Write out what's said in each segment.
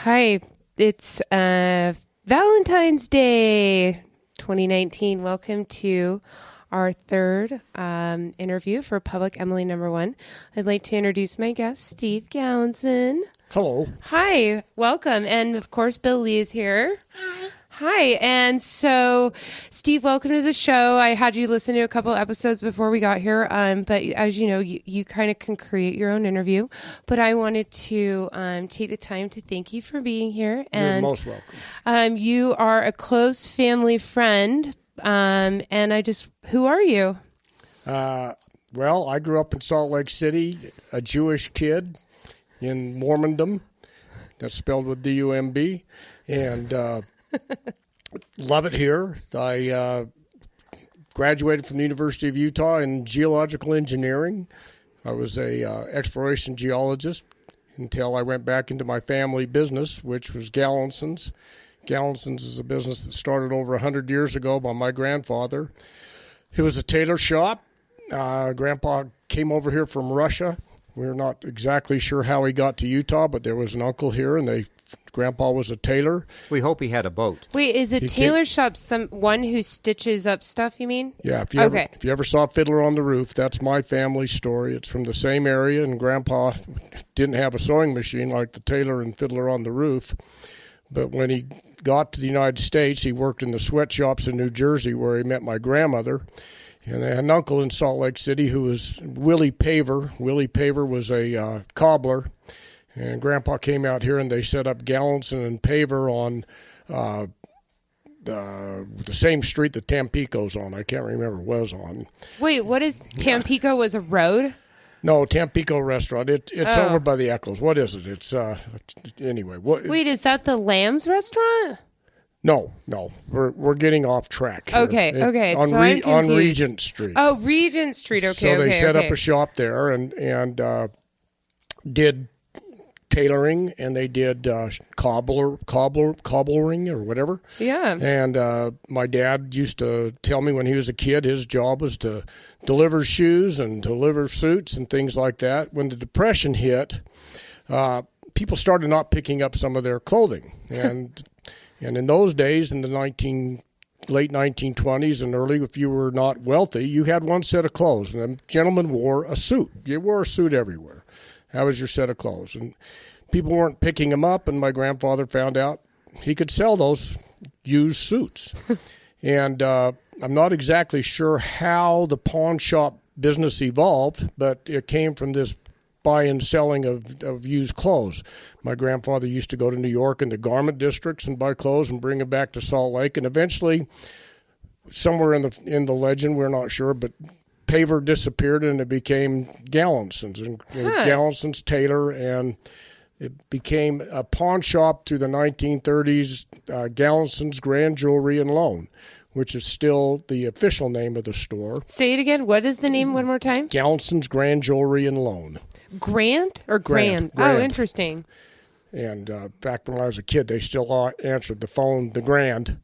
Hi, it's Valentine's Day 2019. Welcome to our third interview for Public Emily No.1. I'd like to introduce my guest, Steve Gallenson. Hello. Hi, welcome. And of course, Bill Lee is here. Hi. And so, Steve, welcome to the show. I had you listen to a couple episodes before we got here. But as you know, you kind of can create your own interview. But I wanted to take the time to thank you for being here. And you're most welcome. You are a close family friend. And who are you? Well, I grew up in Salt Lake City, a Jewish kid in Mormondom. That's spelled with D-U-M-B. And love it here. I graduated from the University of Utah in geological engineering. I was a exploration geologist until I went back into my family business, which was Gallenson's. Gallenson's is a business that started over 100 years ago by my grandfather. It was a tailor shop. Grandpa came over here from Russia. We're not exactly sure how he got to Utah, but there was an uncle here, and Grandpa was a tailor. We hope he had a boat. Wait, is a tailor shop one who stitches up stuff, you mean? Yeah, if you ever saw Fiddler on the Roof, that's my family story. It's from the same area, and Grandpa didn't have a sewing machine like the tailor and Fiddler on the Roof. But when he got to the United States, he worked in the sweatshops in New Jersey where he met my grandmother. And I had an uncle in Salt Lake City who was Willie Paver. Willie Paver was a cobbler. And Grandpa came out here and they set up Gallenson and Paver on the same street that Tampico's on. I can't remember what it was on. Wait, what is Tampico was a road? No, Tampico Restaurant. It's over by the Eccles. What is it? It's anyway. Wait, is that the Lamb's restaurant? No. We're getting off track here. Okay. On Regent Street. Oh, Regent Street. Okay. So they set up a shop there and did tailoring, and they did cobbling or whatever. Yeah. And my dad used to tell me when he was a kid, his job was to deliver shoes and deliver suits and things like that. When the Depression hit, people started not picking up some of their clothing. And in those days, in the late 1920s and early, if you were not wealthy, you had one set of clothes. And a gentleman wore a suit. You wore a suit everywhere. That was your set of clothes. And people weren't picking them up, and my grandfather found out he could sell those used suits. And I'm not exactly sure how the pawn shop business evolved, but it came from this buy and selling of used clothes. My grandfather used to go to New York in the garment districts and buy clothes and bring them back to Salt Lake. And eventually, somewhere in the legend, we're not sure, but Paver disappeared and it became Gallenson's. And Gallenson's tailor, and it became a pawn shop through the 1930s, Gallenson's Grand Jewelry and Loan, which is still the official name of the store. Say it again. What is the name one more time? Gallenson's Grand Jewelry and Loan. Grant or Grand? Grand. Oh, interesting. And back when I was a kid, they still answered the phone, the Grand,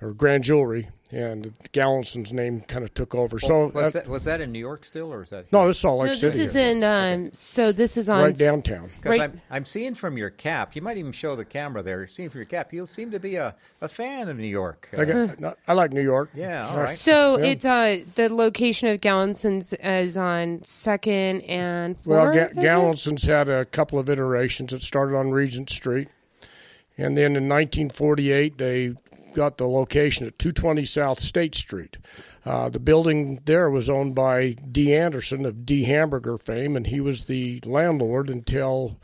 or Grand Jewelry, and Gallenson's name kind of took over. So was that in New York still, or is that here? No, this is Salt Lake City. This is in. So this is on right downtown. Because I'm seeing from your cap. You might even show the camera there. Seeing from your cap, you seem to be a fan of New York. I like New York. Yeah, all right. So it's the location of Gallenson's is on 2nd and 4th. Well, Gallenson's had a couple of iterations. It started on Regent Street, and then in 1948 they got the location at 220 South State Street. The building there was owned by D. Anderson of D. Hamburger fame, and he was the landlord until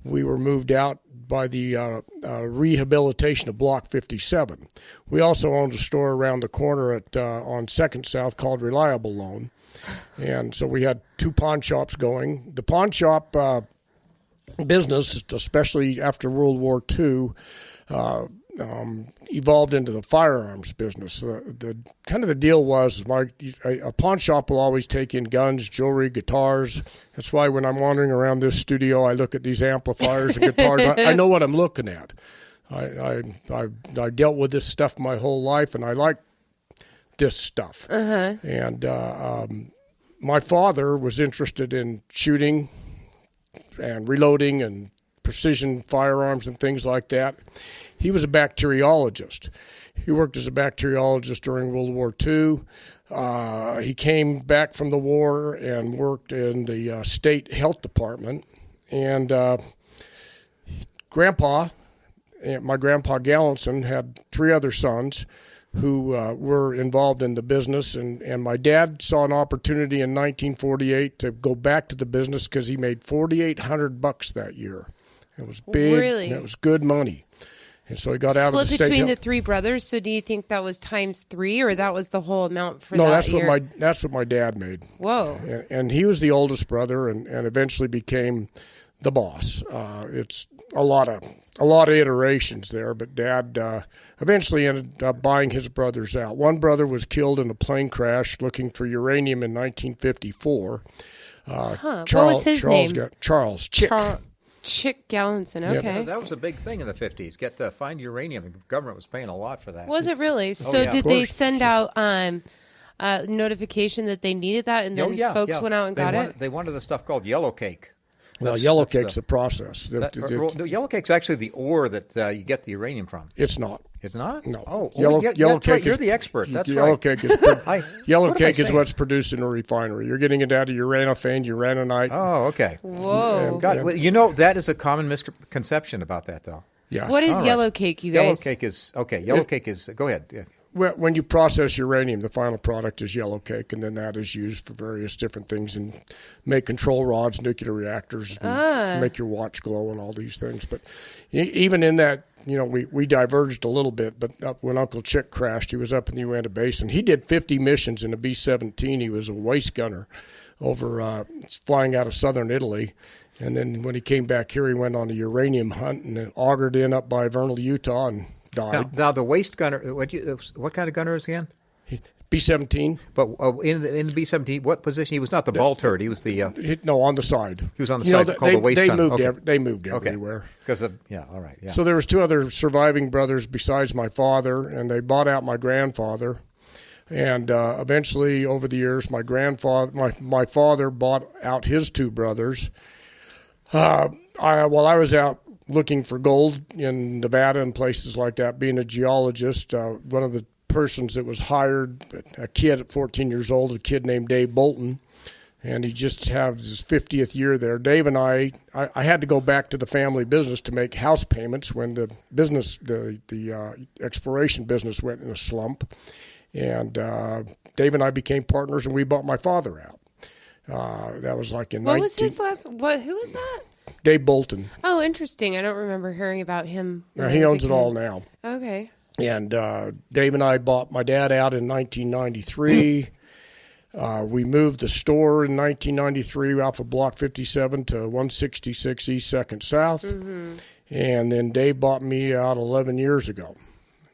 we were moved out by the rehabilitation of Block 57. We also owned a store around the corner on 2nd South called Reliable Loan, and so we had two pawn shops going. The pawn shop business, especially after World War II, evolved into the firearms business. The kind of the deal was a pawn shop will always take in guns, jewelry, guitars. That's why when I'm wandering around this studio, I look at these amplifiers and guitars. I know what I'm looking at. I dealt with this stuff my whole life, and I like this stuff. Uh-huh. And my father was interested in shooting and reloading and precision firearms and things like that. He was a bacteriologist. He worked as a bacteriologist during World War II. He came back from the war and worked in the state health department. And my grandpa Gallenson had 3 other sons who were involved in the business. And my dad saw an opportunity in 1948 to go back to the business because he made $4,800 that year. It was big. Really? And it was good money. And so he got out of the state. Split between the 3 brothers. So do you think that was times 3, or that was the whole amount for that year? No, that's what my dad made. Whoa! And he was the oldest brother, and eventually became the boss. It's a lot of iterations there, but Dad eventually ended up buying his brothers out. One brother was killed in a plane crash looking for uranium in 1954. What was his name? Charles Chick. Chick Gallenson, okay. Yeah, that was a big thing in the 50s. Get to find uranium. The government was paying a lot for that. Was it really? So did they send out notification that they needed that, and then folks went out and got it? They wanted the stuff called yellow cake. Well, yellow cake's the process. Yellow cake's actually the ore that you get the uranium from. It's not. It's not? No. Oh, yellow that's cake. Right. You're the expert. That's yellow right. Cake is yellow cake is what's produced in a refinery. You're getting it out of uranophane, uraninite. Oh, okay. Whoa. God, well, you know, that is a common misconception about that, though. Yeah. What is yellow cake, you guys? Yellow cake is go ahead. Yeah. When you process uranium, the final product is yellow cake, and then that is used for various different things and make control rods, nuclear reactors, and make your watch glow and all these things. But even in that, we diverged a little bit. But when Uncle Chick crashed, he was up in the Uinta Basin. He did 50 missions in a B-17. He was a waist gunner over flying out of southern Italy. And then when he came back here, he went on a uranium hunt and augured in up by Vernal, Utah, and died. Now the waist gunner, what kind of gunner is he in? B-17. But in the B-17, what position? He was not the ball turret. He was the... on the side. He was on the side called the waist gunner. They moved everywhere. Because all right. Yeah. So there was 2 other surviving brothers besides my father, and they bought out my grandfather. And eventually, over the years, my father bought out his 2 brothers. While I was out looking for gold in Nevada and places like that, being a geologist, one of the persons that was hired, a kid at 14 years old, a kid named Dave Bolton, and he just had his 50th year there. Dave and I had to go back to the family business to make house payments when the business, the exploration business went in a slump. And Dave and I became partners, and we bought my father out. That was like in What was his last? Who was that? Dave Bolton. Oh, interesting. I don't remember hearing about him. He owns it all now. Okay. And Dave and I bought my dad out in 1993. We moved the store in 1993 off of Block 57 to 166 East 2nd South. Mm-hmm. And then Dave bought me out 11 years ago.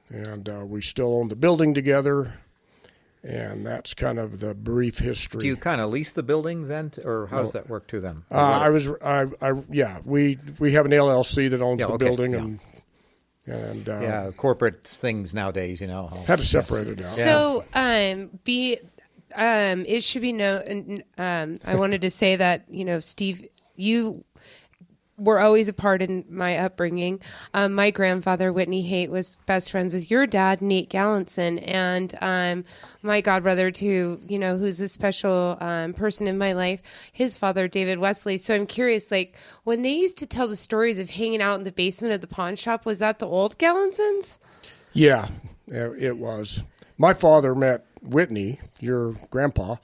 And we still own the building together. And that's kind of the brief history. Do you kind of lease the building then, or how does that work to them? We have an LLC that owns the building, and corporate things nowadays, had to separate it out. So, it should be known. I wanted to say that Steve, you were always a part in my upbringing. My grandfather, Whitney Haight, was best friends with your dad, Nate Gallenson, and my godbrother, too, who's a special person in my life, his father, David Wesley. So I'm curious, when they used to tell the stories of hanging out in the basement of the pawn shop, was that the old Gallensons? Yeah, it was. My father met Whitney, your grandpa,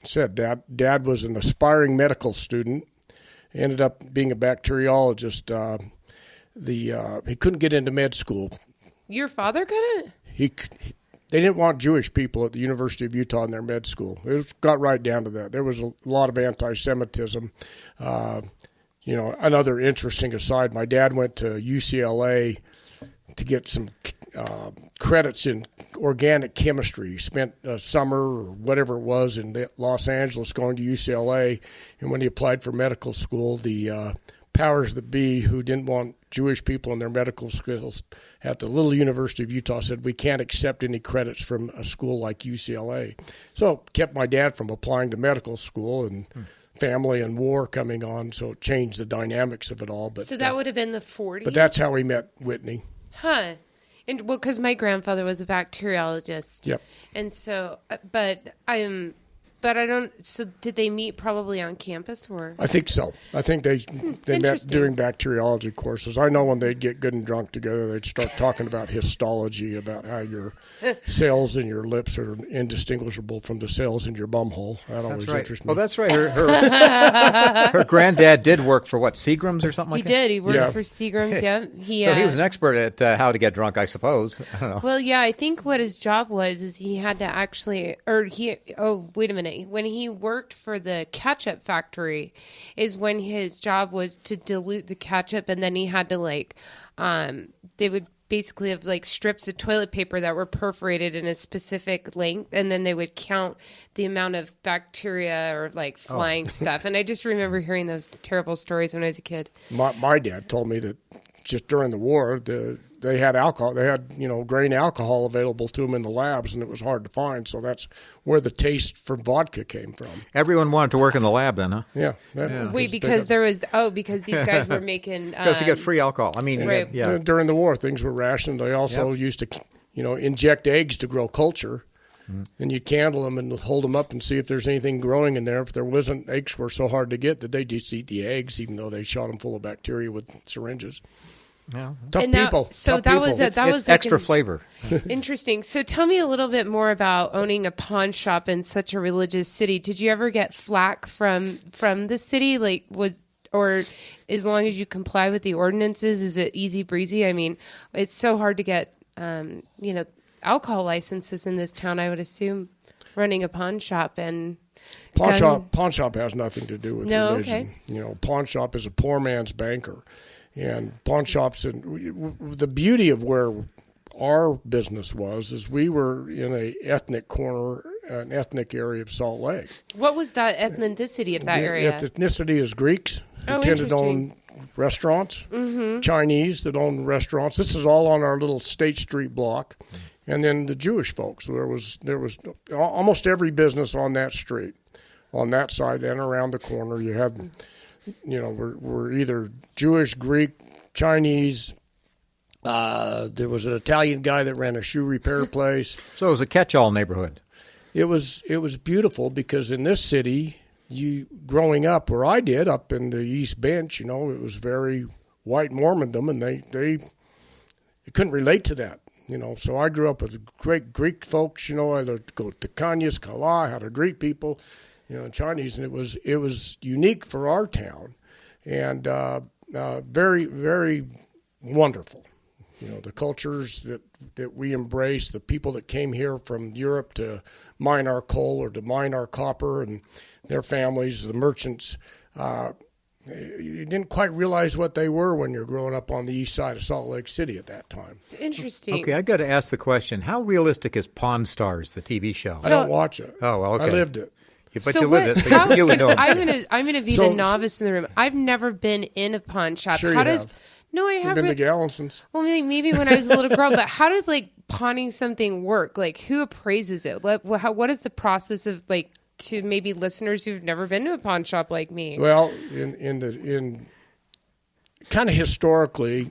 said Dad was an aspiring medical student. Ended up being a bacteriologist. He couldn't get into med school. Your father couldn't? They didn't want Jewish people at the University of Utah in their med school. It got right down to that. There was a lot of anti-Semitism. Another interesting aside, my dad went to UCLA to get some credits in organic chemistry. He spent a summer or whatever it was in Los Angeles going to UCLA, and when he applied for medical school, the powers that be who didn't want Jewish people in their medical schools at the little University of Utah said, we can't accept any credits from a school like UCLA. So it kept my dad from applying to medical school, and family and war coming on, so it changed the dynamics of it all. But So that would have been the 40s? But that's how we met Whitney. Huh. And well, because my grandfather was a bacteriologist. Yep. And so, but I don't. So did they meet probably on campus or? I think so. I think they met during bacteriology courses. I know when they'd get good and drunk together, they'd start talking about histology, about how your cells in your lips are indistinguishable from the cells in your bumhole. That always interests me. Well, that's right. Her granddad did work for what, Seagram's or something like that? He did. He worked for Seagram's. Yeah. So he was an expert at how to get drunk, I suppose. I don't know. Well, yeah. I think what his job was is he had to actually, Oh, wait a minute. When he worked for the ketchup factory is when his job was to dilute the ketchup, and then he had to they would basically have strips of toilet paper that were perforated in a specific length, and then they would count the amount of bacteria or flying stuff. And I just remember hearing those terrible stories when I was a kid. My dad told me that just during the war, they had alcohol. They had, grain alcohol available to them in the labs, and it was hard to find. So that's where the taste for vodka came from. Everyone wanted to work in the lab then, huh? Yeah. Wait, because because these guys were making... Because you get free alcohol. I mean, right. yeah. During the war, things were rationed. They also used to, inject eggs to grow culture. And you candle them and hold them up and see if there's anything growing in there. If there wasn't, eggs were so hard to get that they just eat the eggs, even though they shot them full of bacteria with syringes. Yeah. Tough people. So that was extra flavor. Interesting. So tell me a little bit more about owning a pawn shop in such a religious city. Did you ever get flack from the city? Or as long as you comply with the ordinances, is it easy breezy? I mean, it's so hard to get, alcohol licenses in this town. I would assume running a pawn shop and pawn shop has nothing to do with religion. Okay. Pawn shop is a poor man's banker. And pawn shops, and the beauty of where our business was is we were in an ethnic area of Salt Lake. What was that ethnicity of that area? Ethnicity is Greeks who tended to own restaurants, Chinese that owned restaurants. This is all on our little State Street block. And then the Jewish folks. There was almost every business on that street, on that side and around the corner. You had... we're either Jewish, Greek, Chinese. There was an Italian guy that ran a shoe repair place. So it was a catch-all neighborhood. It was beautiful because in this city, growing up where I did, up in the East Bench, it was very white Mormondom, and they couldn't relate to that. So I grew up with great Greek folks. I had to go to Kanyas, Kala, how to greet people. Chinese, and it was unique for our town, and very, very wonderful. The cultures that we embrace, the people that came here from Europe to mine our coal or to mine our copper, and their families, the merchants. You didn't quite realize what they were when you're growing up on the east side of Salt Lake City at that time. Interesting. Okay, I got to ask the question: how realistic is Pawn Stars, the TV show? I don't watch it. Oh, well, okay. I lived it. But you lived it, so you would know. I'm gonna be the novice in the room. I've never been in a pawn shop. Sure, No, I haven't. You've been to Gallenson's. Well, maybe when I was a little girl. But how does pawning something work? Who appraises it? What is the process of to maybe listeners who've never been to a pawn shop like me? Well, in kind of historically.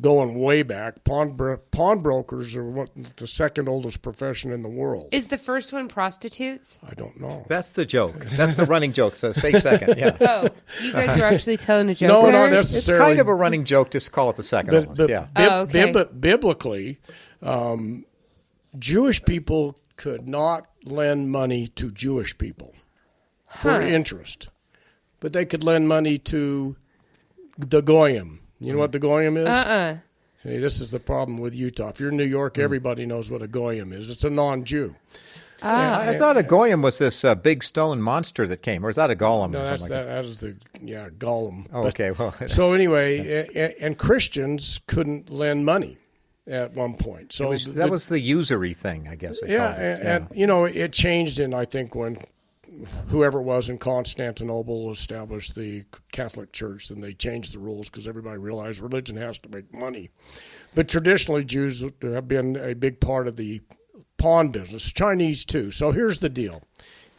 Going way back, pawn brokers are the second oldest profession in the world. Is the first one prostitutes? I don't know. That's the joke. That's the running joke. So say second. Yeah. Oh, you guys are actually telling a joke. No, there? not necessarily. It's kind of a running joke. Just call it the second oldest. Yeah. Okay. Biblically, Jewish people could not lend money to Jewish people for interest, but they could lend money to the Goyim. You know what the Goyim is? See, this is the problem with Utah. If you're in New York, everybody knows what a Goyim is. It's a non-Jew. I thought a Goyim was this big stone monster that came, or is that a golem? No, that is the golem. Oh, okay. Well, so anyway, and Christians couldn't lend money at one point. So that was the usury thing, I guess. And it changed in, I think, when whoever it was in Constantinople established the Catholic Church, then they changed the rules because everybody realized religion has to make money. But traditionally, Jews have been a big part of the pawn business, Chinese too. So here's the deal.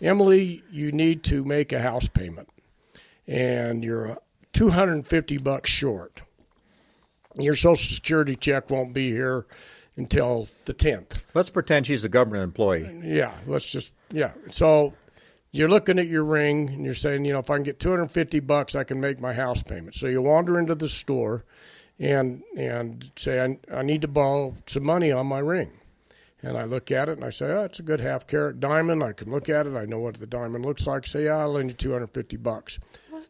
Emily, you need to make a house payment, and you're $250 short. Your Social Security check won't be here until the 10th. Let's pretend she's a government employee. Yeah, So you're looking at your ring, and you're saying, if I can get $250, I can make my house payment. So you wander into the store and say, I need to borrow some money on my ring. And I look at it, and I say, it's a good half-carat diamond. I can look at it. I know what the diamond looks like. Say, I'll lend you $250.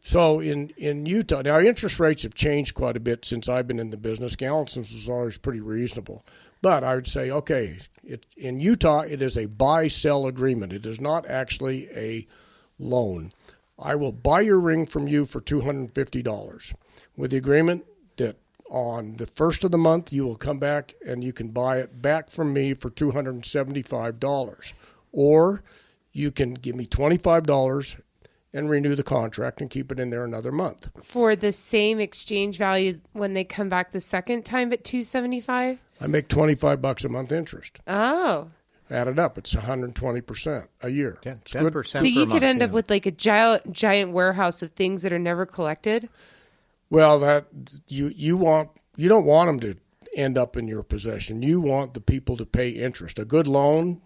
So in Utah, now interest rates have changed quite a bit since I've been in the business. Gallenson's was always pretty reasonable. But I would say, okay, in Utah, it is a buy-sell agreement. It is not actually a loan. I will buy your ring from you for $250 with the agreement that on the first of the month, you will come back and you can buy it back from me for $275. Or you can give me $25 and renew the contract and keep it in there another month. For the same exchange value when they come back the second time at $275? I make $25 a month interest. Oh. Add it up, it's 120% a year. 10%. So you could end up with like a giant warehouse of things that are never collected? Well, that you don't want them to end up in your possession. You want the people to pay interest. A good loan,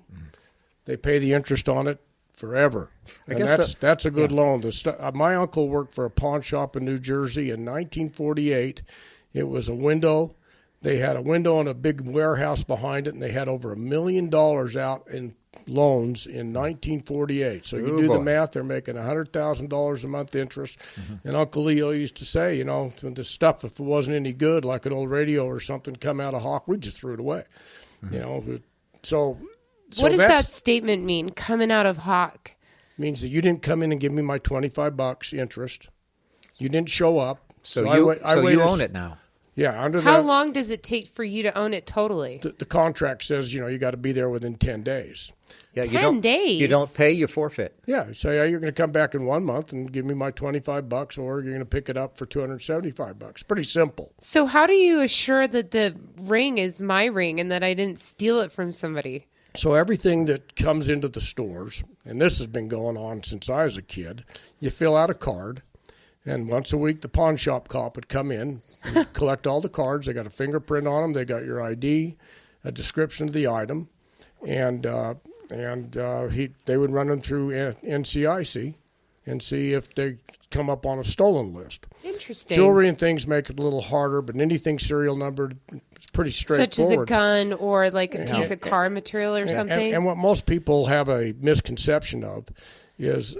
they pay the interest on it forever. That's a good loan. My uncle worked for a pawn shop in New Jersey in 1948. It was a window. They had a window and a big warehouse behind it, and they had over $1 million out in loans in 1948. So you do the math, they're making $100,000 a month interest. Mm-hmm. And Uncle Leo used to say, the stuff, if it wasn't any good, like an old radio or something come out of Hawk, we just threw it away. Mm-hmm. So what does that statement mean, coming out of Hawk? Means that you didn't come in and give me my $25 interest. You didn't show up. So you own it now. Yeah. How long does it take for you to own it totally? The contract says, you got to be there within 10 days. Yeah, 10 days? You don't pay, you forfeit. Yeah. Say, you're going to come back in 1 month and give me my $25, or you're going to pick it up for $275. Pretty simple. So how do you assure that the ring is my ring and that I didn't steal it from somebody? So everything that comes into the stores, and this has been going on since I was a kid, you fill out a card, and once a week the pawn shop cop would come in, collect all the cards. They got a fingerprint on them. They got your ID, a description of the item, and they would run them through NCIC and see if they come up on a stolen list. Interesting. Jewelry and things make it a little harder, but anything serial numbered, it's pretty straightforward. Such as a gun or like a piece of car material or something? And what most people have a misconception of is,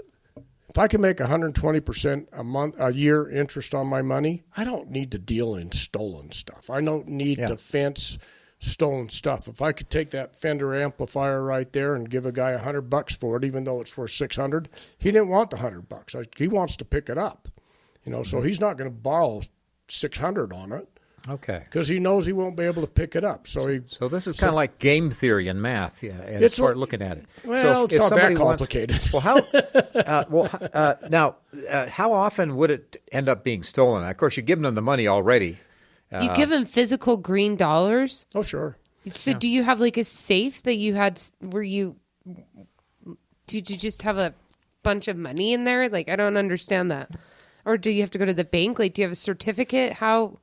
if I can make 120% a year interest on my money, I don't need to deal in stolen stuff. I don't need to fence stolen stuff. If I could take that Fender amplifier right there and give a guy $100 for it, even though it's worth $600, he didn't want the $100. He wants to pick it up, so he's not going to borrow $600 on it. Okay. Because he knows he won't be able to pick it up. So this is kind of like game theory in math, and start looking at it. Well, so it's not that complicated. How often would it end up being stolen? Of course, you're giving them the money already. You give them physical green dollars? Oh, sure. So do you have like a safe that you had did you just have a bunch of money in there? Like, I don't understand that. Or do you have to go to the bank? Like, do you have a certificate? How?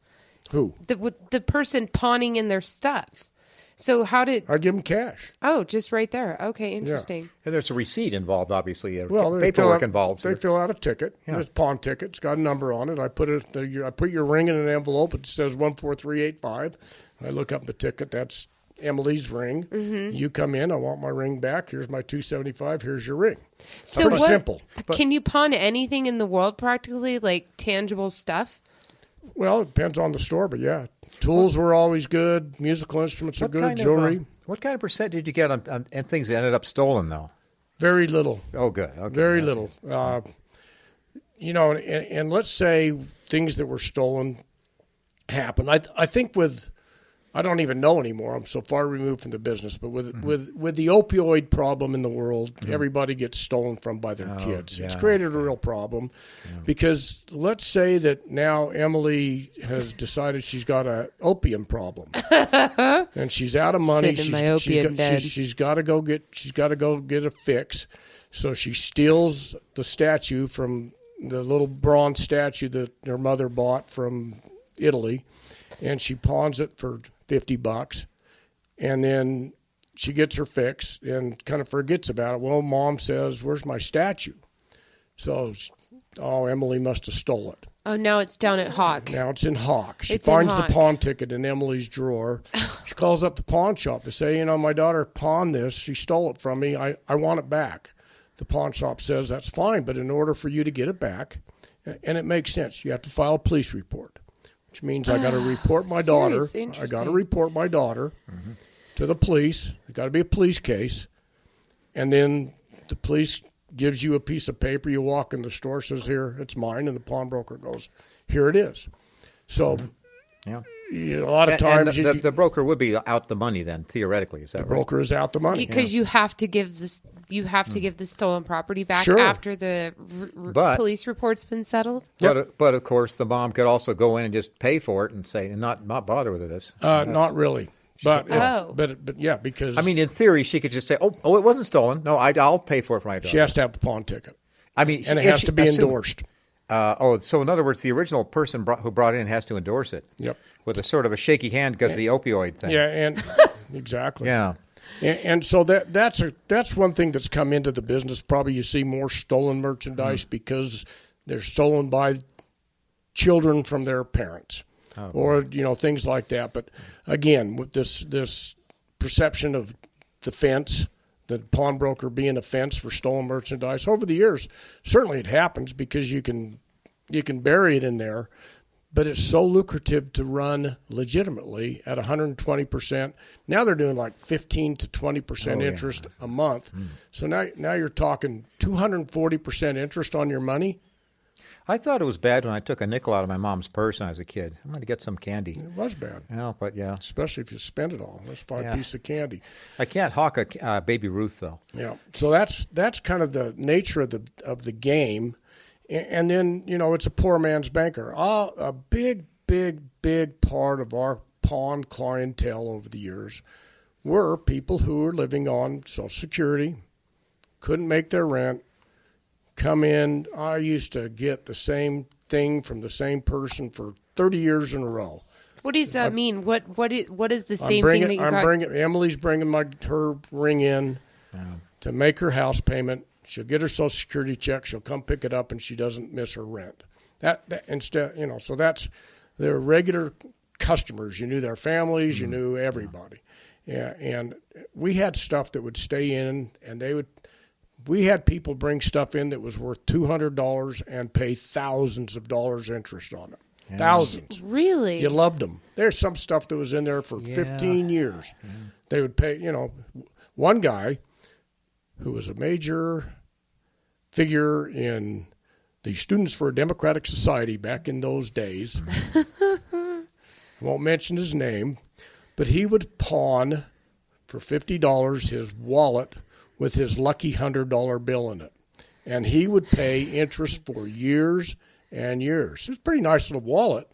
Who? The person pawning in their stuff. So how did... I give them cash. Oh, just right there. Okay, interesting. Yeah. And there's a receipt involved, obviously. Well, paperwork involved. They fill out a ticket. Yeah. There's a pawn ticket. It's got a number on it. I put your ring in an envelope. It says 14385. I look up the ticket. That's Emily's ring. Mm-hmm. You come in. I want my ring back. Here's my $275. Here's your ring. So pretty simple. Can you pawn anything in the world practically, like tangible stuff? Well, it depends on the store, but yeah. Tools were always good. Musical instruments are good. Jewelry. What kind of percent did you get on things that ended up stolen, though? Very little. Oh, good. Okay. Very little. And let's say things that were stolen happen. I think I don't even know anymore. I'm so far removed from the business. But with the opioid problem in the world, everybody gets stolen from by their kids. Yeah. It's created a real problem because let's say that now Emily has decided she's got an opium problem and she's out of money. She's got to go get a fix. So she steals the statue from the little bronze statue that her mother bought from Italy, and she pawns it for $50. And then she gets her fix and kind of forgets about it. Well, Mom says, "Where's my statue?" So, Emily must have stole it. Oh, now it's down at Hawk. Now it's in Hawk. She It's in finds the Hawk. pawn ticket in Emily's drawer. She calls up the pawn shop to say, my daughter pawned this. She stole it from me. I want it back. The pawn shop says, that's fine, but in order for you to get it back, and it makes sense, you have to file a police report, which means I got to report my daughter. I got to report my daughter to the police. It got to be a police case. And then the police gives you a piece of paper. You walk in the store, says, "Here, it's mine," and the pawnbroker goes, "Here it is." So, a lot of times the broker would be out the money then, theoretically. Is that right? The broker is out the money because you have to give this. You have to give the stolen property back Sure. after the police report's been settled. But of course, the mom could also go in and just pay for it and say, and not bother with this. Not really. But yeah, because I mean, in theory, she could just say, "Oh, it wasn't stolen. No, I'll pay for it for my daughter." she has to have the pawn ticket. I mean, And it has to be endorsed. So in other words, the original person who brought it in has to endorse it. Yep. With a sort of a shaky hand because of the opioid thing. Yeah, and exactly. Yeah. And so that's one thing that's come into the business. Probably you see more stolen merchandise because they're stolen by children from their parents, or things like that. But again, with this perception of the fence, the pawnbroker being a fence for stolen merchandise over the years, certainly it happens because you can bury it in there. But it's so lucrative to run legitimately at 120%. Now they're doing like 15 to 20% interest a month. So now you're talking 240% interest on your money. I thought it was bad when I took a nickel out of my mom's purse when I was a kid. I'm going to get some candy. It was bad. But yeah. Especially if you spend it all. That's 5 pieces of candy. I can't hawk a Baby Ruth, though. Yeah. So that's kind of the nature of the game. And then, it's a poor man's banker. A big, big, big part of our pawn clientele over the years were people who were living on Social Security, couldn't make their rent, come in. I used to get the same thing from the same person for 30 years in a row. What does that mean? What is the same thing that you got? Emily's bringing her ring in to make her house payment. She'll get her Social Security check. She'll come pick it up, and she doesn't miss her rent. That instead, so that's their regular customers. You knew their families. You knew everybody. Yeah, and we had stuff that would stay in, and we had people bring stuff in that was worth $200 and pay thousands of dollars interest on it. Yes. Thousands. Really? You loved them. There's some stuff that was in there for 15 years. Yeah. They would pay, one guy who was a major figure in the Students for a Democratic Society back in those days. I won't mention his name, but he would pawn for $50 his wallet with his lucky $100 bill in it. And he would pay interest for years and years. It was a pretty nice little wallet,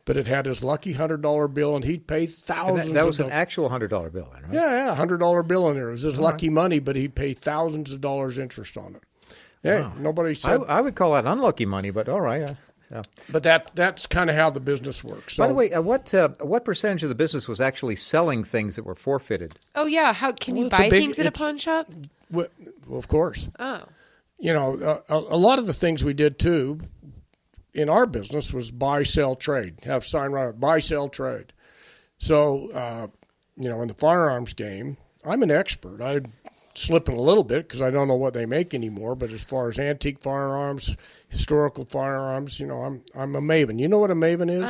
but it had his lucky $100 bill, and he'd pay thousands. That was an actual $100 bill, then, right? Yeah, $100 bill in there. It was his lucky money, but he'd pay thousands of dollars interest on it. Yeah, nobody said. I would call that unlucky money, but all right. But that's kind of how the business works. So, by the way, what percentage of the business was actually selling things that were forfeited? Oh yeah, how can you buy things at a pawn shop? Well, of course. Oh. A lot of the things we did too in our business was buy, sell, trade. Have sign right, buy, sell, trade. So, in the firearms game, I'm an expert. I'm slipping a little bit because I don't know what they make anymore. But as far as antique firearms, historical firearms, I'm a maven. You know what a maven is?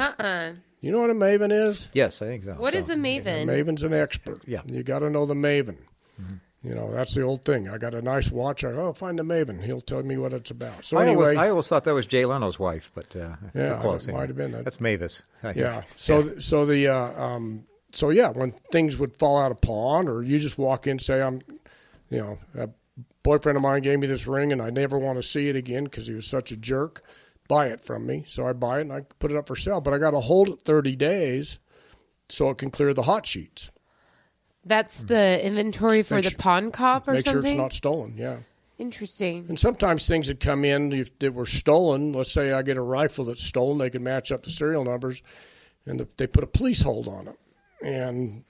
You know what a maven is? Yes, I think so. What is a maven? A maven's an expert. Yeah. You got to know the maven. Mm-hmm. That's the old thing. I got a nice watch. Find the maven. He'll tell me what it's about. So anyway, I always thought that was Jay Leno's wife, but close. It might have been that. That's Mavis. Yeah. So when things would fall out of pawn, or you just walk in and say, a boyfriend of mine gave me this ring and I never want to see it again because he was such a jerk. Buy it from me. So I buy it and I put it up for sale, but I got to hold it 30 days so it can clear the hot sheets. That's the inventory for the pawn cop or something? Make sure it's not stolen, yeah. Interesting. And sometimes things that come in that were stolen, let's say I get a rifle that's stolen, they can match up the serial numbers, and they put a police hold on it. And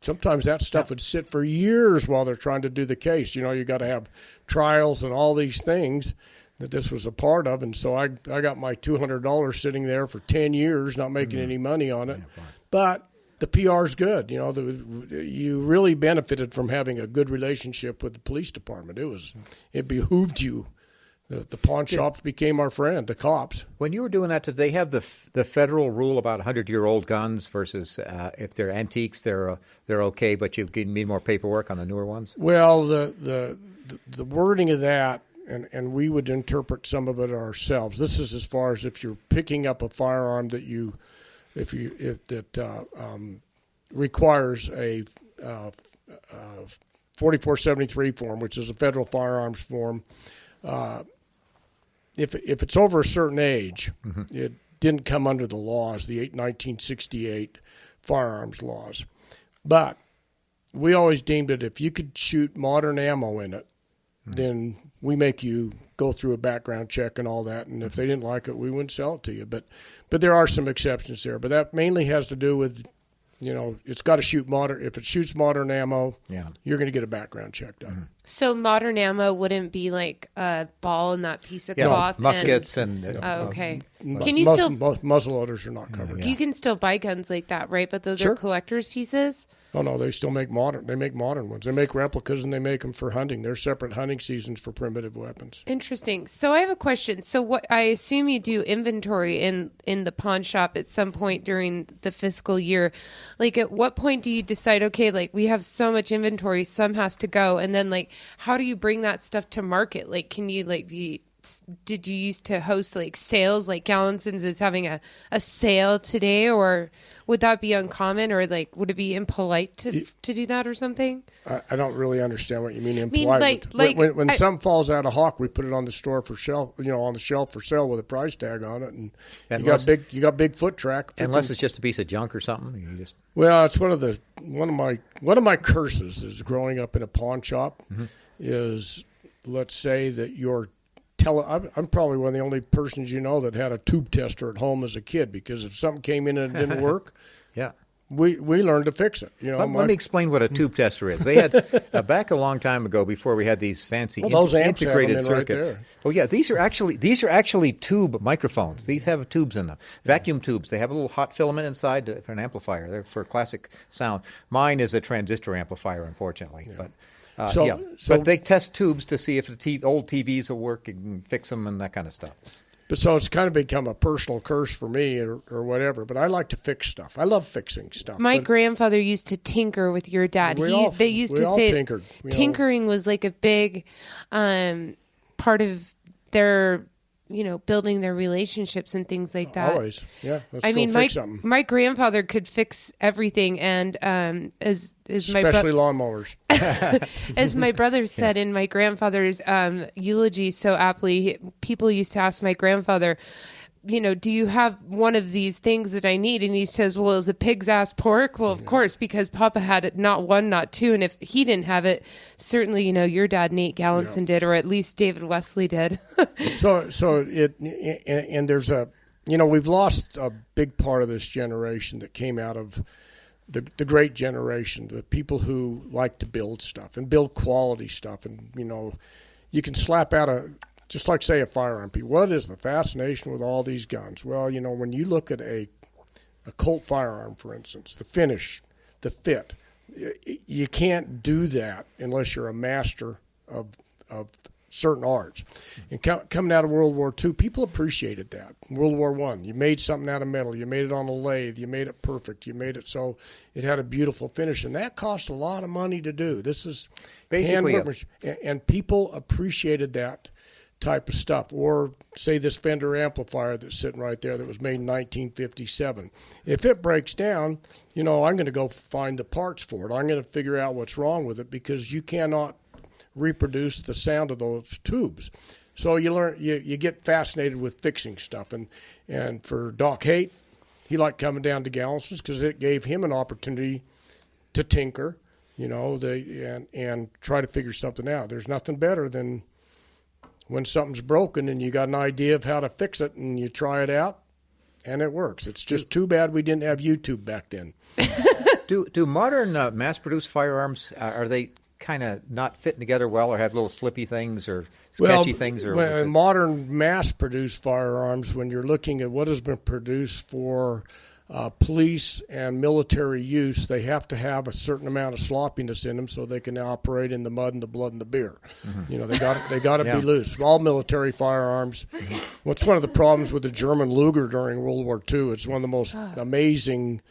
sometimes that stuff would sit for years while they're trying to do the case. You got to have trials and all these things that this was a part of. And so I got my $200 sitting there for 10 years, not making any money on it. But the PR is good. You really benefited from having a good relationship with the police department. It behooved you. The pawn shops became our friend, the cops. When you were doing that, did they have the federal rule about 100-year-old guns versus if they're antiques, they're okay, but you need more paperwork on the newer ones? Well, the wording of that, and we would interpret some of it ourselves. This is as far as if you're picking up a firearm that requires a 4473 form, which is a federal firearms form. If it's over a certain age, it didn't come under the laws, the 1968 firearms laws. But we always deemed it if you could shoot modern ammo in it, then we make you go through a background check and all that. And if they didn't like it, we wouldn't sell it to you. But there are some exceptions there. But that mainly has to do with, it's got to shoot modern. If it shoots modern ammo, you're going to get a background check done. So modern ammo wouldn't be like a ball in that piece of cloth? Muskets okay. Can you still... Muzzle loaders are not covered. You can still buy guns like that, right? But those are collector's pieces? Oh, no, they still make modern. They make modern ones. They make replicas, and they make them for hunting. They're separate hunting seasons for primitive weapons. Interesting. So I have a question. So what I assume you do inventory in the pawn shop at some point during the fiscal year. Like, at what point do you decide, okay, like, we have so much inventory, some has to go, and then, like, how do you bring that stuff to market? Like, can you, like, did you used to host, like, sales, like Gallenson's is having a sale today, or would that be uncommon, or like would it be impolite to do that or something? I don't really understand what you mean impolite. When something falls out of hawk, we put it on the store for shelf, on the shelf for sale with a price tag on it, and you got big foot track. Unless it's just a piece of junk or something. Well, it's one of my curses is growing up in a pawn shop. Is, let's say that you're I'm probably one of the only persons that had a tube tester at home as a kid, because if something came in and it didn't work, we learned to fix it. Let me explain what a tube tester is. They had back a long time ago, before we had these fancy integrated circuits. Right there. Oh yeah, these are actually tube microphones. These have tubes in them, vacuum tubes. They have a little hot filament inside for an amplifier. They're for classic sound. Mine is a transistor amplifier, unfortunately, but. But they test tubes to see if the old TVs will work and fix them and that kind of stuff. But so it's kind of become a personal curse for me or whatever. But I like to fix stuff. I love fixing stuff. My grandfather used to tinker with your dad. They used to say tinkering was like a big part of their building their relationships and things like that. Always, yeah. My grandfather could fix everything, and especially lawnmowers. As my brother said in my grandfather's eulogy so aptly, people used to ask my grandfather, do you have one of these things that I need? And he says, well, is a pig's ass pork? Well, of course, because Papa had it, not one, not two. And if he didn't have it, certainly, your dad, Nate Gallenson, did, or at least David Wesley did. And there's we've lost a big part of this generation that came out of the great generation, the people who like to build stuff and build quality stuff. And, you can slap out just like, say, a firearm. What is the fascination with all these guns? Well, when you look at a Colt firearm, for instance, the finish, the fit, you can't do that unless you're a master of certain arts. And coming out of World War II, people appreciated that. World War I, you made something out of metal. You made it on a lathe. You made it perfect. You made it so it had a beautiful finish. And that cost a lot of money to do. This is basically and people appreciated that type of stuff. Or say this Fender amplifier that's sitting right there that was made in 1957. If it breaks down, I'm going to go find the parts for it. I'm going to figure out what's wrong with it, because you cannot reproduce the sound of those tubes. So you get fascinated with fixing stuff. And for Doc Haight, he liked coming down to Gallenson's because it gave him an opportunity to tinker, and try to figure something out. There's nothing better than when something's broken and you got an idea of how to fix it and you try it out and it works. It's just too bad we didn't have YouTube back then. Do modern mass-produced firearms, are they kind of not fitting together well, or have little slippy things or sketchy things? Or modern mass-produced firearms, when you're looking at what has been produced for police and military use, they have to have a certain amount of sloppiness in them so they can operate in the mud and the blood and the beer. Mm-hmm. They got to be loose. All military firearms. Mm-hmm. What's one of the problems with the German Luger during World War II? It's one of the most amazing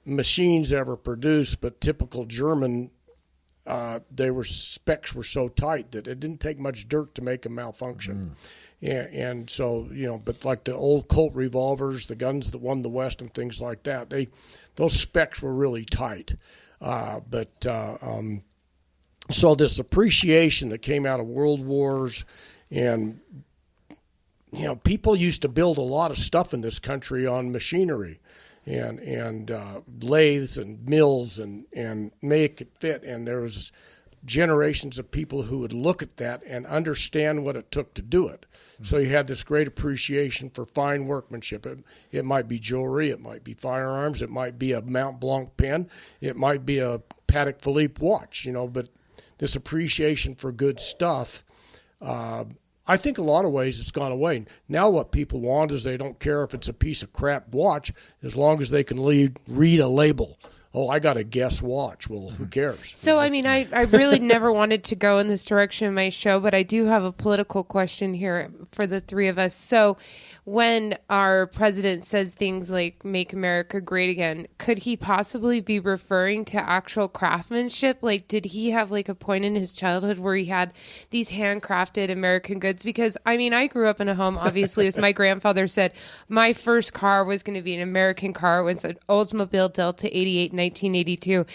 machines ever produced, but typical German. Specs were so tight that it didn't take much dirt to make them malfunction. And so, but like the old Colt revolvers, the guns that won the West and things like that, those specs were really tight. So this appreciation that came out of world wars, and, people used to build a lot of stuff in this country on machinery. And lathes and mills and make it fit. And there was generations of people who would look at that and understand what it took to do it. Mm-hmm. So you had this great appreciation for fine workmanship. It might be jewelry, it might be firearms, it might be a Mont Blanc pen, it might be a Patek Philippe watch, but this appreciation for good stuff, I think a lot of ways it's gone away. Now what people want is they don't care if it's a piece of crap watch as long as they can read a label. Oh, I got a Guess watch. Well, who cares? So, I mean, I really never wanted to go in this direction in my show, but I do have a political question here for the three of us. So when our president says things like "Make America Great Again," could he possibly be referring to actual craftsmanship? Like, did he have like a point in his childhood where he had these handcrafted American goods? Because, I mean, I grew up in a home, obviously, as my grandfather said, my first car was going to be an American car. It was an Oldsmobile Delta 88 1982.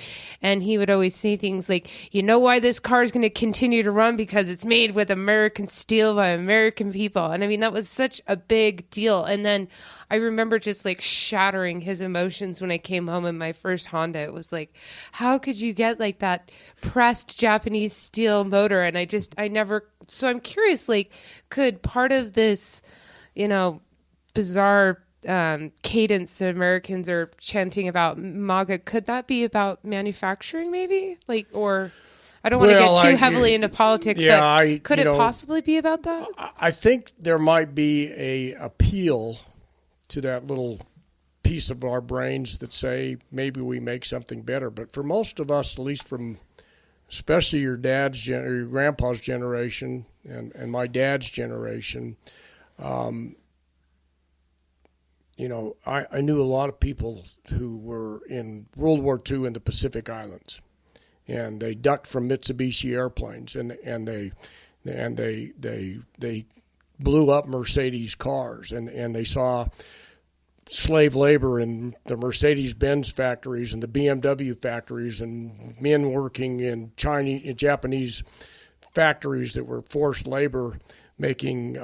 And he would always say things like, you know why this car is going to continue to run? Because it's made with American steel by American people. And I mean, that was such a big deal. And then I remember just like shattering his emotions when I came home in my first Honda. It was like, how could you get like that pressed Japanese steel motor? And so I'm curious, like, could part of this, bizarre cadence that Americans are chanting about MAGA, could that be about manufacturing maybe? Like, or I don't want to get too heavily into politics, but could it possibly be about that? I think there might be a appeal to that little piece of our brains that say maybe we make something better. But for most of us, at least from especially your dad's or your grandpa's generation and my dad's generation, I knew a lot of people who were in World War II in the Pacific Islands, and they ducked from Mitsubishi airplanes, and they blew up Mercedes cars, and they saw slave labor in the Mercedes-Benz factories and the BMW factories, and men working in Chinese and Japanese factories that were forced labor making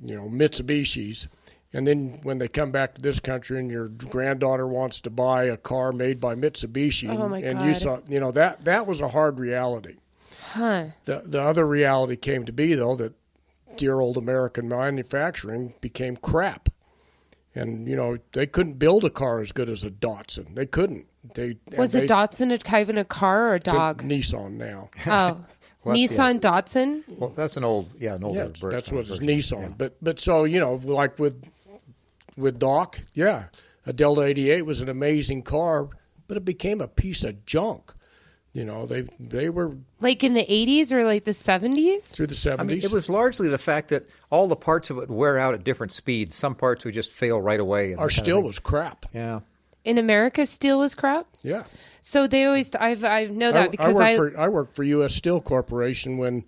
Mitsubishis. And then when they come back to this country and your granddaughter wants to buy a car made by Mitsubishi, and you saw, that was a hard reality. Huh. The other reality came to be, though, that dear old American manufacturing became crap. And, they couldn't build a car as good as a Datsun. They couldn't. Was a Datsun even a car or a dog? Nissan now. Oh. Well, Nissan Datsun? Well, that's an older that's what it's Nissan. Yeah. But so, like with Doc, a Delta 88 was an amazing car, but it became a piece of junk. They were like in the 80s or like the 70s? Through the 70s. I mean, it was largely the fact that all the parts of it wear out at different speeds. Some parts would just fail right away. Our steel was crap. Yeah. In America, steel was crap? Yeah. So they always, I know that because I worked for U.S. Steel Corporation when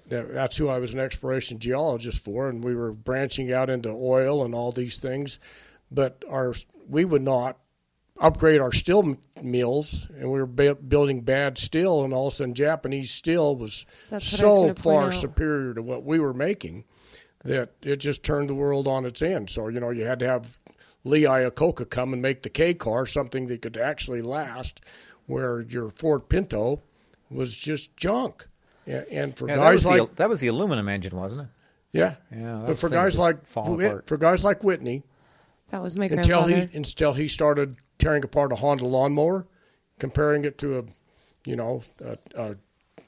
that's who I was an exploration geologist for, and we were branching out into oil and all these things. But we would not upgrade our steel mills, and we were building bad steel, and all of a sudden Japanese steel was so far superior to what we were making that it just turned the world on its end. So, you had to have Lee Iacocca come and make the K car, something that could actually last, where your Ford Pinto was just junk. And for Yeah, guys that was the aluminum engine, wasn't it? yeah, Yeah, but for guys like Whitney, That was my until grandfather. he started tearing apart a Honda lawnmower, comparing it to a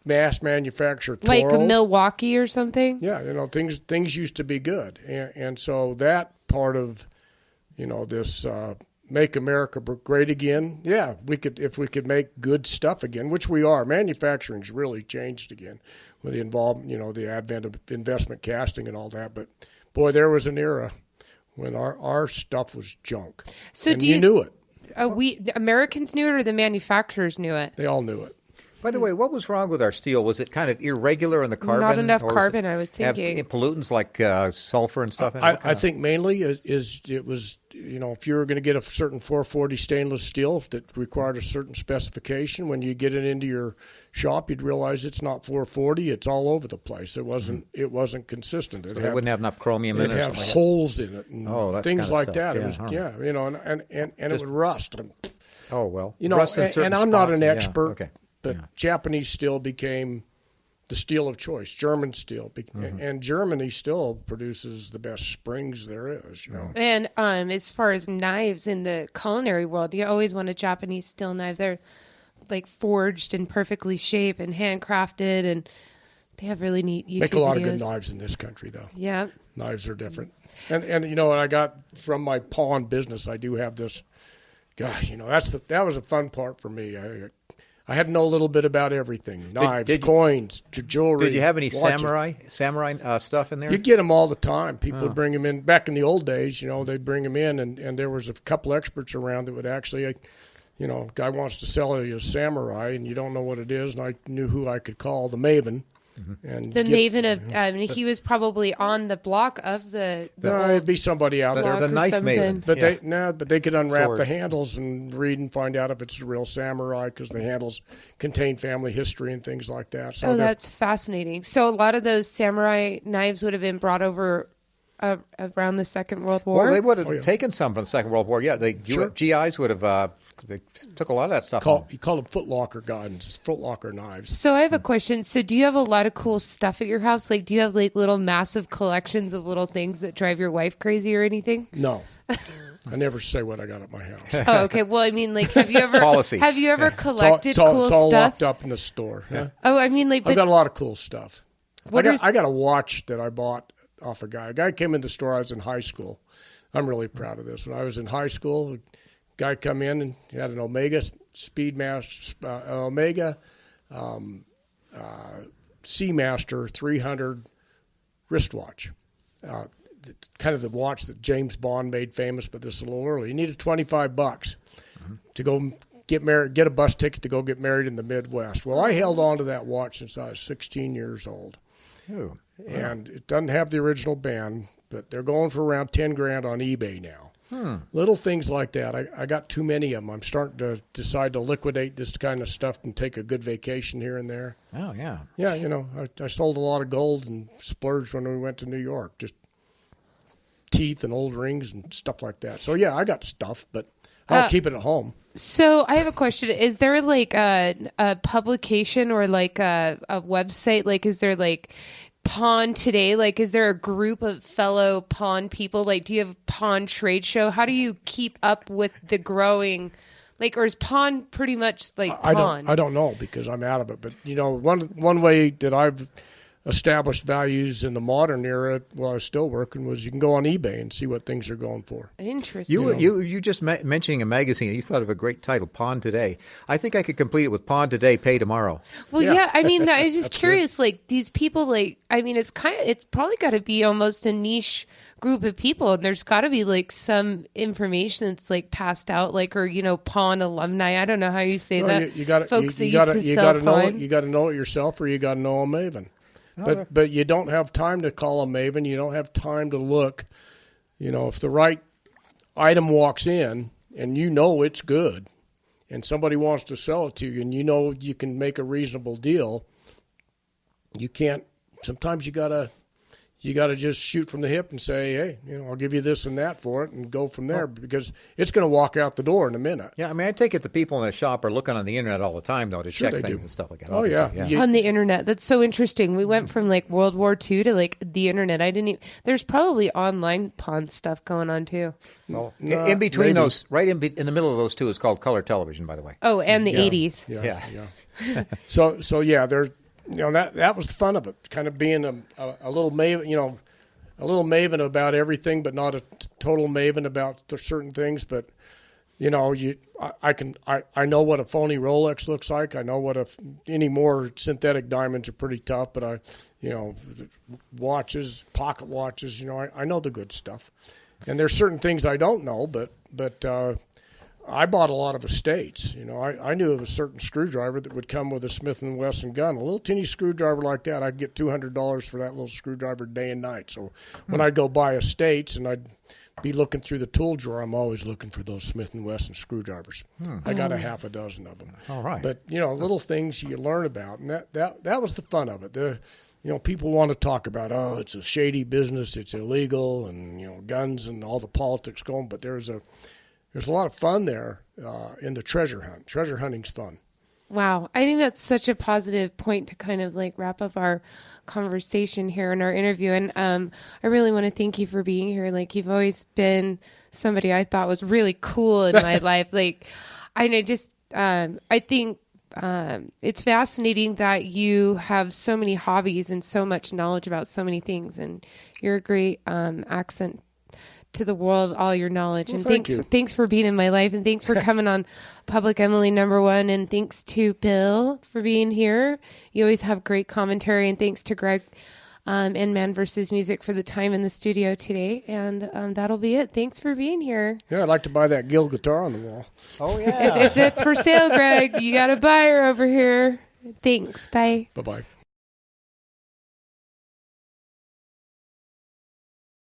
mass manufactured Toro. Like a Milwaukee or something? Yeah, things used to be good, and so that part of this make America great again. Yeah, if we could make good stuff again, which we are. Manufacturing's really changed again with the the advent of investment casting and all that. But boy, there was an era when our stuff was junk. So and you knew it. Americans knew it, or the manufacturers knew it? They all knew it. By the way, what was wrong with our steel? Was it kind of irregular in the carbon? Not enough or carbon, I was thinking. Have pollutants like sulfur and stuff in it? I think mainly it was, if you were going to get a certain 440 stainless steel that required a certain specification, when you get it into your shop, you'd realize it's not 440. It's all over the place. It wasn't consistent. It wouldn't have enough chromium in it. It had holes in it and that's things like stuff. that. It was, and it would rust. Oh, well. Rust in certain I'm not an spots, expert. Okay. But Japanese steel became the steel of choice. German steel, and Germany still produces the best springs there is. And as far as knives in the culinary world, you always want a Japanese steel knife. They're like forged and perfectly shaped and handcrafted, and they have really neat YouTube Make a lot videos. of good knives in this country, though. Yeah, knives are different. And I got from my pawn business. I do have this. Gosh, that was a fun part for me. I had to know a little bit about everything: knives, coins, jewelry. Did you have any watches. samurai stuff in there? You get them all the time. People would bring them in. Back in the old days, they'd bring them in, and there was a couple experts around that would actually, guy wants to sell you a samurai, and you don't know what it is, and I knew who I could call, the Maven. And Maven of he was probably on the block of the it'd be somebody out there, the knife something. Maven. But they could unwrap Sword. the handles and read and find out if it's a real samurai, because the handles contain family history and things like that. So that's fascinating. So a lot of those samurai knives would have been brought over around the Second World War. Well, they would have taken some from the Second World War. Yeah, GIs would have. They took a lot of that stuff. You call them footlocker guns, footlocker knives. So I have a question. So do you have a lot of cool stuff at your house? Like, do you have like little massive collections of little things that drive your wife crazy or anything? No. I never say what I got at my house. Oh, okay. Well, I mean, like, have you ever collected it's all stuff? locked up in the store. Yeah. Oh, I mean, like, I've got a lot of cool stuff. What I got a watch that I bought off a guy. A guy came in the store. I was in high school. I'm really proud of this. When I was in high school, a guy come in and he had an Omega Speedmaster, Omega Seamaster 300 wristwatch. Kind of the watch that James Bond made famous, but this is a little early. You needed $25 to go get married, get a bus ticket to go get married in the Midwest. Well, I held on to that watch since I was 16 years old. Ooh. And it doesn't have the original band, but they're going for around $10,000 on eBay now. Little things like that. I got too many of them. I'm starting to decide to liquidate this kind of stuff and take a good vacation here and there. Oh, yeah. Yeah, I sold a lot of gold and splurged when we went to New York. Just teeth and old rings and stuff like that. So, yeah, I got stuff, but I'll keep it at home. So I have a question. Is there like a publication or like a website? Like, is there like Pawn Today? Like, is there a group of fellow pawn people? Like, do you have a pawn trade show? How do you keep up with the growing, like, or is pawn pretty much like pawn? I don't know because I'm out of it. But, one way that I've established values in the modern era while I was still working was you can go on eBay and see what things are going for. Interesting. You just mentioning a magazine, you thought of a great title, Pawn Today. I think I could complete it with Pawn Today, Pay Tomorrow. Well, yeah, I mean, I was just curious, good. Like, these people, like, I mean, it's probably got to be almost a niche group of people, and there's got to be, like, some information that's, like, passed out, like, or, pawn alumni. I don't know how you say that. You got to know it. You got to know it yourself, or you got to know a Maven. But you don't have time to call a Maven. You don't have time to look. If the right item walks in and it's good and somebody wants to sell it to you and you can make a reasonable deal, you can't. Sometimes you gotta you got to just shoot from the hip and say, hey, I'll give you this and that for it, and go from there, because it's going to walk out the door in a minute. Yeah, I mean, I take it the people in the shop are looking on the internet all the time, though, to check things and stuff like that. Oh, yeah. On the internet. That's so interesting. We went from like World War II to like the internet. There's probably online pawn stuff going on too. Well, in between those, right in the middle of those two is called color television, by the way. Oh, and the 80s. Yeah. So yeah, there's, that was the fun of it, kind of being a little maven, a little maven about everything, but not a total maven about certain things. But I know what a phony Rolex looks like. I know what any more synthetic diamonds are pretty tough. But watches, pocket watches, I know the good stuff. And there's certain things I don't know, but I bought a lot of estates. I knew of a certain screwdriver that would come with a Smith & Wesson gun. A little teeny screwdriver like that, I'd get $200 for that little screwdriver day and night. So when I'd go buy estates and I'd be looking through the tool drawer, I'm always looking for those Smith & Wesson screwdrivers. I got a half a dozen of them. All right. But, little things you learn about, and that was the fun of it. People want to talk about, it's a shady business, it's illegal, and, guns and all the politics going, but there's a lot of fun there in the treasure hunt. Treasure hunting's fun. Wow. I think that's such a positive point to kind of like wrap up our conversation here in our interview. And I really want to thank you for being here. Like, you've always been somebody I thought was really cool in my life. Like, I think it's fascinating that you have so many hobbies and so much knowledge about so many things. And you're a great accent to the world, all your knowledge. Well, and thanks for being in my life, and thanks for coming on Public Emily No.1, and thanks to Bill for being here. You always have great commentary, and thanks to Greg and Man vs. Music for the time in the studio today. And that'll be it. Thanks for being here. Yeah, I'd like to buy that Gill guitar on the wall. Oh, yeah. If that's for sale, Greg, you got a buyer over here. Thanks. Bye. Bye-bye.